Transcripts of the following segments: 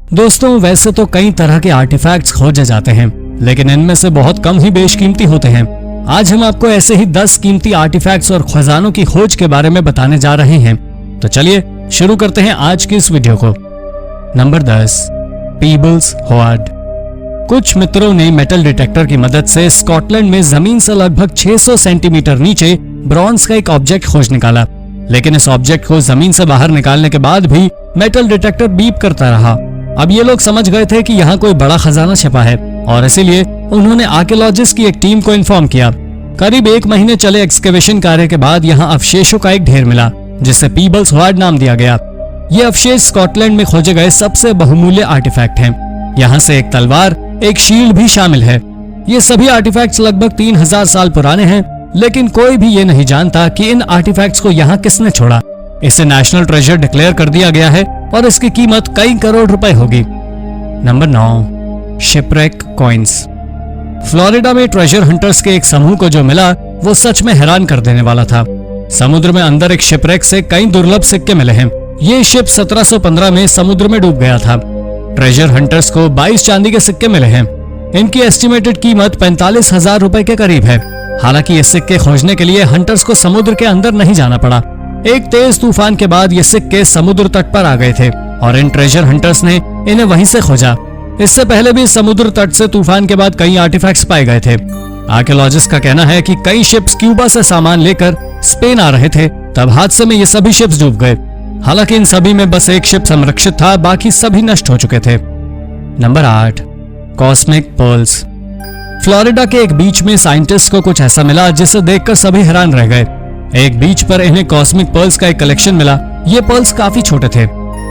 दोस्तों, वैसे तो कई तरह के आर्टिफैक्ट्स खोजे जाते हैं, लेकिन इनमें से बहुत कम ही बेशकीमती होते हैं। आज हम आपको ऐसे ही 10 कीमती आर्टिफैक्ट्स और खजानों की खोज के बारे में बताने जा रहे हैं। तो चलिए शुरू करते हैं आज की इस वीडियो को। Number 10, Peebles Howard. कुछ मित्रों ने मेटल डिटेक्टर की मदद से स्कॉटलैंड में जमीन से लगभग 600 सेंटीमीटर नीचे ब्रॉन्ज का एक ऑब्जेक्ट खोज निकाला, लेकिन इस ऑब्जेक्ट को जमीन से बाहर निकालने के बाद भी मेटल डिटेक्टर बीप करता रहा। अब ये लोग समझ गए थे कि यहाँ कोई बड़ा खजाना छिपा है और इसीलिए उन्होंने आर्कियोलॉजिस्ट की एक टीम को इन्फॉर्म किया। करीब 1 महीने चले एक्सकेवेशन कार्य के बाद यहाँ अवशेषों का एक ढेर मिला, जिसे पीबल्स होवार्ड नाम दिया गया। ये अवशेष स्कॉटलैंड में खोजे गए सबसे बहुमूल्य आर्टिफैक्ट हैं। यहाँ से एक तलवार, एक शील्ड भी शामिल है। ये सभी आर्टिफैक्ट्स लगभग 3000 साल पुराने हैं, लेकिन कोई भी ये नहीं जानता कि इन आर्टिफैक्ट्स को यहाँ किसने छोड़ा। इसे नेशनल ट्रेजर डिक्लेयर कर दिया गया है और इसकी कीमत कई करोड़ रुपए होगी। Number 9, shipwreck coins. फ्लोरिडा में ट्रेजर हंटर्स के एक समूह को जो मिला वो सच में हैरान कर देने वाला था। समुद्र में अंदर एक शिपरेक से कई दुर्लभ सिक्के मिले हैं। ये शिप 1715 में समुद्र में डूब गया था। ट्रेजर हंटर्स को 22 चांदी के सिक्के मिले हैं। इनकी एस्टिमेटेड कीमत 45,000 रुपए के करीब है। हालांकि ये सिक्के खोजने के लिए हंटर्स को समुद्र के अंदर नहीं जाना पड़ा। एक तेज तूफान के बाद ये सिक्के समुद्र तट पर आ गए थे और इन ट्रेजर हंटर्स ने इन्हें वहीं से खोजा। इससे पहले भी समुद्र तट से तूफान के बाद कई आर्टिफैक्ट्स पाए गए थे। आर्कियोलॉजिस्ट का कहना है कि कई शिप्स क्यूबा से सामान लेकर स्पेन आ रहे थे, तब हादसे में ये सभी शिप्स डूब गए। हालांकि इन सभी में बस एक शिप संरक्षित था, बाकी सभी नष्ट हो चुके थे। Number 8, cosmic pearls. फ्लोरिडा के एक बीच में साइंटिस्ट को कुछ ऐसा मिला जिसे देखकर सभी हैरान रह गए। एक बीच पर इन्हें कॉस्मिक पर्ल्स का एक कलेक्शन मिला। ये पर्ल्स काफी छोटे थे।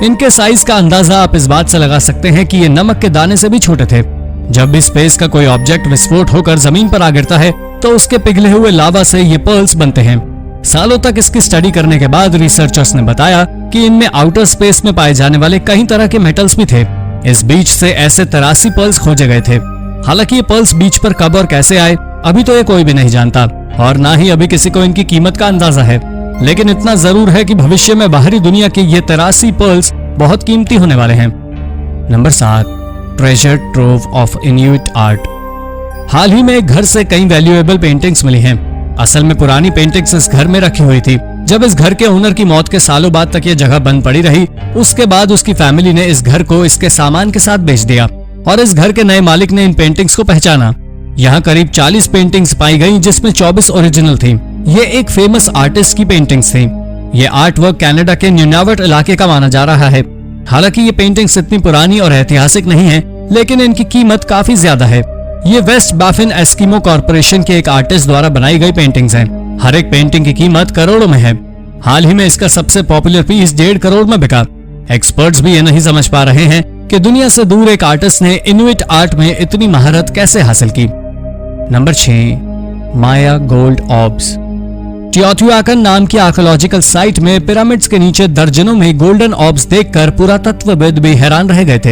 इनके साइज का अंदाजा आप इस बात से लगा सकते हैं कि ये नमक के दाने से भी छोटे थे। जब भी स्पेस का कोई ऑब्जेक्ट विस्फोट होकर जमीन पर आ गिरता है तो उसके पिघले हुए लावा से ये पर्ल्स बनते हैं। सालों तक इसकी स्टडी करने के बाद रिसर्चर्स ने बताया कि इनमें आउटर स्पेस में पाए जाने वाले कई तरह के मेटल्स भी थे। इस बीच से ऐसे 83 पर्ल्स खोजे गए थे। हालांकि ये पर्ल्स बीच पर कब और कैसे आए अभी तो ये कोई भी नहीं जानता और ना ही अभी किसी को इनकी कीमत का अंदाजा है। लेकिन इतना जरूर है कि भविष्य में बाहरी दुनिया के ये 83 पर्ल्स बहुत कीमती होने वाले हैं। Number 7, treasure trove of Inuit art. हाल ही में एक घर से कई वैल्यूएबल पेंटिंग्स मिली हैं। असल में पुरानी पेंटिंग्स इस घर में रखी हुई थी। जब इस घर के ओनर की मौत के सालों बाद तक ये जगह बंद पड़ी रही, उसके बाद उसकी फैमिली ने इस घर को इसके सामान के साथ बेच दिया और इस घर के नए मालिक ने इन पेंटिंग्स को पहचाना। यहाँ करीब 40 पेंटिंग्स पाई गई, जिसमें 24 ओरिजिनल थी। ये एक फेमस आर्टिस्ट की पेंटिंग्स थी। ये आर्ट वर्क कनाडा के न्यूनावट इलाके का माना जा रहा है। हालांकि ये पेंटिंग्स इतनी पुरानी और ऐतिहासिक नहीं है, लेकिन इनकी कीमत काफी ज्यादा है। ये वेस्ट बाफिन एस्किमो कॉर्पोरेशन के एक आर्टिस्ट द्वारा बनाई गई पेंटिंग्स हैं। हर एक पेंटिंग की कीमत करोड़ों में है। हाल ही में इसका सबसे पॉपुलर पीस 1.5 करोड़ में बिका। एक्सपर्ट्स भी ये नहीं समझ पा रहे हैं कि दुनिया से दूर एक आर्टिस्ट ने इनुइट आर्ट में इतनी महारत कैसे हासिल की। नंबर 6, माया गोल्ड ऑब्स। टियोटिहुआकन नाम की आर्कियोलॉजिकल साइट में पिरामिड्स के नीचे दर्जनों में गोल्डन ऑब्स देखकर पुरातत्वविद भी हैरान रह गए थे।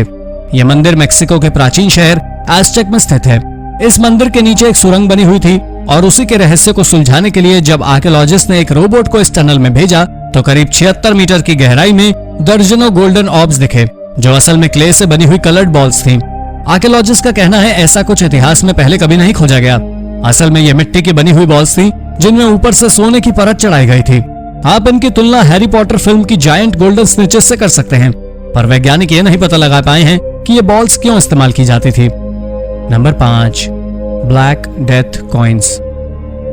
यह मंदिर मेक्सिको के प्राचीन शहर एज़टेक में स्थित है। इस मंदिर के नीचे एक सुरंग बनी हुई थी और उसी के रहस्य को सुलझाने के लिए जब आर्कियोलॉजिस्ट ने एक रोबोट को इस टनल में भेजा तो करीब 76 मीटर की गहराई में दर्जनों गोल्डन ऑब्स दिखे, जो असल में क्ले से बनी हुई कलर्ड बॉल्स थी। आर्कियोलॉजिस्ट का कहना है ऐसा कुछ इतिहास में पहले कभी नहीं खोजा गया। असल में ये मिट्टी की बनी हुई बॉल्स थी जिनमें ऊपर से सोने की परत चढ़ाई गई थी। आप इनकी तुलना हैरी पॉटर फिल्म की जायंट गोल्डन स्निचेस से कर सकते हैं, पर वैज्ञानिक ये नहीं पता लगा पाए हैं कि ये बॉल्स क्यों इस्तेमाल की जाती थी। Number 5, black death coins.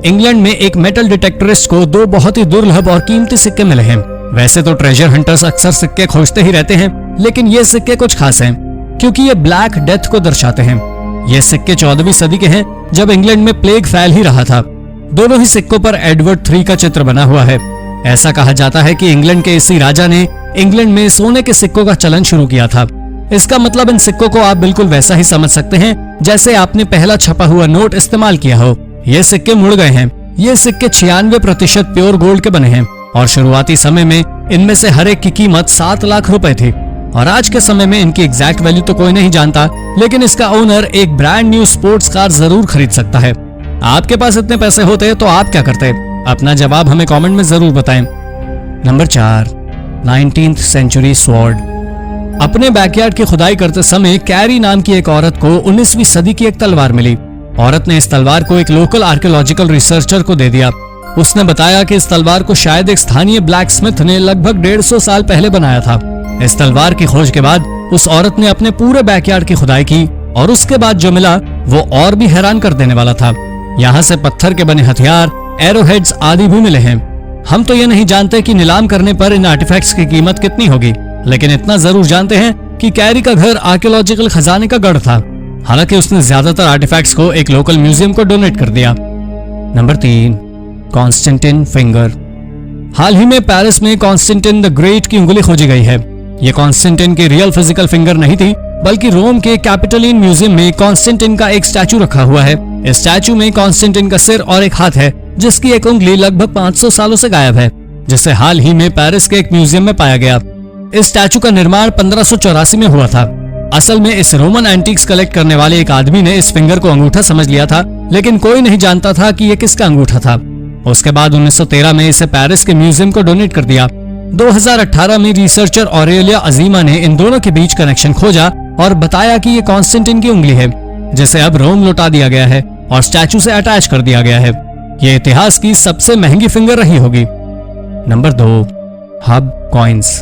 England में एक मेटल डिटेक्टरिस्ट को 2 बहुत ही दुर्लभ और कीमती सिक्के मिले हैं। वैसे तो ट्रेजर हंटर्स अक्सर सिक्के खोजते ही रहते हैं, लेकिन ये सिक्के कुछ खास हैं क्योंकि ये ब्लैक डेथ को दर्शाते हैं। ये सिक्के 14वीं सदी के हैं, जब इंग्लैंड में प्लेग फैल ही रहा था। दोनों ही सिक्कों पर एडवर्ड III का चित्र बना हुआ है। ऐसा कहा जाता है कि इंग्लैंड के इसी राजा ने इंग्लैंड में सोने के सिक्कों का चलन शुरू किया था। इसका मतलब इन सिक्कों को आप बिल्कुल वैसा ही समझ सकते हैं जैसे आपने पहला छपा हुआ नोट इस्तेमाल किया हो। ये सिक्के मुड़ गए हैं। ये सिक्के 96% प्योर गोल्ड के बने हैं और शुरुआती समय में इनमें से हर एक की कीमत 7 लाख रुपए थी और आज के समय में इनकी एग्जैक्ट वैल्यू तो कोई नहीं जानता, लेकिन इसका ओनर एक ब्रांड न्यू स्पोर्ट्स कार जरूर खरीद सकता है। आपके पास इतने पैसे होते तो आप क्या करते? अपना जवाब हमें कमेंट में जरूर बताएं। Number 4, 19th century sword. अपने बैकयार्ड की खुदाई करते समय कैरी नाम की एक औरत को 19वीं सदी की एक तलवार मिली। औरत ने इस तलवार को एक लोकल आर्कियोलॉजिकल रिसर्चर को दे दिया। उसने बताया कि इस तलवार को शायद एक स्थानीय ब्लैक स्मिथ ने लगभग 150 साल पहले बनाया था। इस तलवार की खोज के बाद उस औरत ने अपने पूरे बैकयार्ड की खुदाई की और उसके बाद जो मिला वो और भी हैरान कर देने वाला था। यहाँ से पत्थर के बने हथियार, एरोहेड्स आदि भी मिले हैं। हम तो ये नहीं जानते कि नीलाम करने पर इन आर्टिफैक्ट्स की कीमत कितनी होगी, लेकिन इतना जरूर जानते हैं कि कैरी का घर आर्कियोलॉजिकल खजाने का गढ़ था। हालांकि उसने ज्यादातर आर्टिफैक्ट्स को एक लोकल म्यूजियम को डोनेट कर दिया। Number 3, Constantin Finger. हाल ही में पेरिस में कॉन्स्टेंटिन द ग्रेट की उंगली खोजी गई है। ये कॉन्स्टेंटिन की रियल फिजिकल फिंगर नहीं थी, बल्कि रोम के कैपिटोलिन म्यूजियम में कॉन्स्टेंटिन का एक स्टैचू रखा हुआ है। इस स्टैचू में कॉन्स्टेंटिन का सिर और एक हाथ है, जिसकी एक उंगली लगभग 500 सालों से गायब है, जिसे हाल ही में पेरिस के एक म्यूजियम में पाया गया। इस स्टैचू का निर्माण 1584 में हुआ था। असल में इस रोमन एंटीक्स कलेक्ट करने वाले एक आदमी ने इस फिंगर को अंगूठा समझ लिया था, लेकिन कोई नहीं जानता था कि ये किसका अंगूठा था। उसके बाद 1913 में इसे पेरिस के म्यूजियम को डोनेट कर दिया। 2018 में रिसर्चर ऑरेलिया अजीमा ने इन दोनों के बीच कनेक्शन खोजा और बताया कि ये कॉन्स्टेंटिन की उंगली है, जिसे अब रोम लौटा दिया गया है और स्टैचू से अटैच कर दिया गया है। ये इतिहास की सबसे महंगी फिंगर रही होगी। Number 2, hub coins.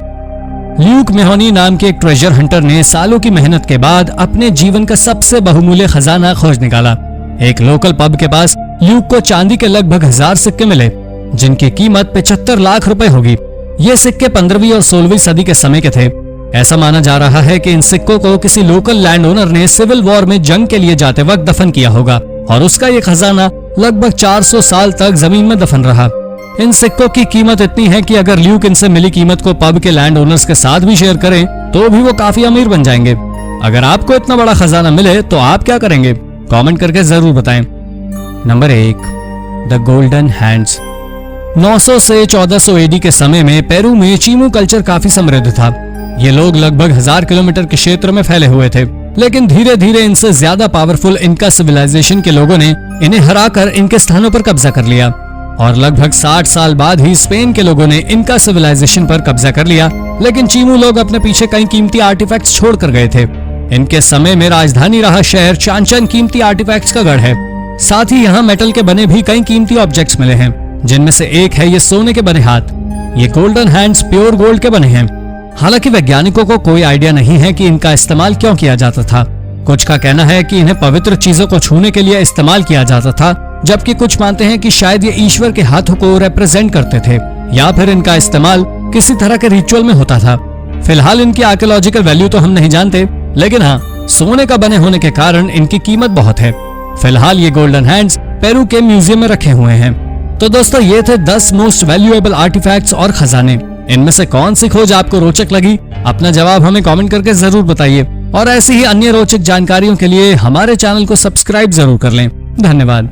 ल्यूक मेहोनी नाम के एक ट्रेजर हंटर ने सालों की मेहनत के बाद अपने जीवन का सबसे बहुमूल्य खजाना खोज निकाला। एक लोकल पब के पास ल्यूक को चांदी के लगभग 1000 सिक्के मिले, जिनकी कीमत 75 लाख रुपए होगी। ये सिक्के 15वीं और 16वीं सदी के समय के थे। ऐसा माना जा रहा है कि इन सिक्कों को किसी लोकल लैंड ओनर ने सिविल वॉर में जंग के लिए जाते वक्त दफन किया होगा और उसका ये खजाना लगभग 400 साल तक जमीन में दफन रहा। इन सिक्कों की कीमत इतनी है कि अगर ल्यूक इनसे मिली कीमत को पब के लैंड ओनर्स के साथ भी शेयर करें तो भी वो काफी अमीर बन जाएंगे। अगर आपको इतना बड़ा खजाना मिले तो आप क्या करेंगे? कमेंट करके जरूर बताएं। Number 1, the golden hands. 900 से 1400 एडी के समय में पेरू में चीमू कल्चर काफी समृद्ध था। ये लोग लगभग 1000 किलोमीटर के क्षेत्र में फैले हुए थे, लेकिन धीरे धीरे इनसे ज्यादा पावरफुल इनका सिविलाइजेशन के लोगों ने इन्हें हराकर इनके स्थानों पर कब्जा कर लिया और लगभग 60 साल बाद ही स्पेन के लोगों ने इनका सिविलाइजेशन पर कब्जा कर लिया। लेकिन चीमू लोग अपने पीछे कई कीमती आर्टिफैक्ट्स छोड़ कर गए थे। इनके समय में राजधानी रहा शहर चांचन कीमती आर्टिफैक्ट्स का गढ़ है। साथ ही यहाँ मेटल के बने भी कई कीमती ऑब्जेक्ट्स मिले हैं, जिनमें से एक है ये सोने के बने हाथ। ये गोल्डन हैंड्स प्योर गोल्ड के बने हैं। हालांकि वैज्ञानिकों को कोई आइडिया नहीं है कि इनका इस्तेमाल क्यों किया जाता था। कुछ का कहना है कि इन्हें पवित्र चीजों को छूने के लिए इस्तेमाल किया जाता था, जबकि कुछ मानते हैं कि शायद ये ईश्वर के हाथों को रिप्रेजेंट करते थे या फिर इनका इस्तेमाल किसी तरह के रिचुअल में होता था। फिलहाल इनकी आर्कियोलॉजिकल वैल्यू तो हम नहीं जानते, लेकिन हाँ, सोने का बने होने के कारण इनकी कीमत बहुत है। फिलहाल ये गोल्डन हैंड्स पेरू के म्यूजियम में रखे हुए हैं। तो दोस्तों, ये थे 10 मोस्ट वैल्यूएबल आर्टिफैक्ट्स और खजाने। इनमें से कौन सी खोज आपको रोचक लगी? अपना जवाब हमें कमेंट करके जरूर बताइए और ऐसी ही अन्य रोचक जानकारियों के लिए हमारे चैनल को सब्सक्राइब जरूर कर लें। धन्यवाद।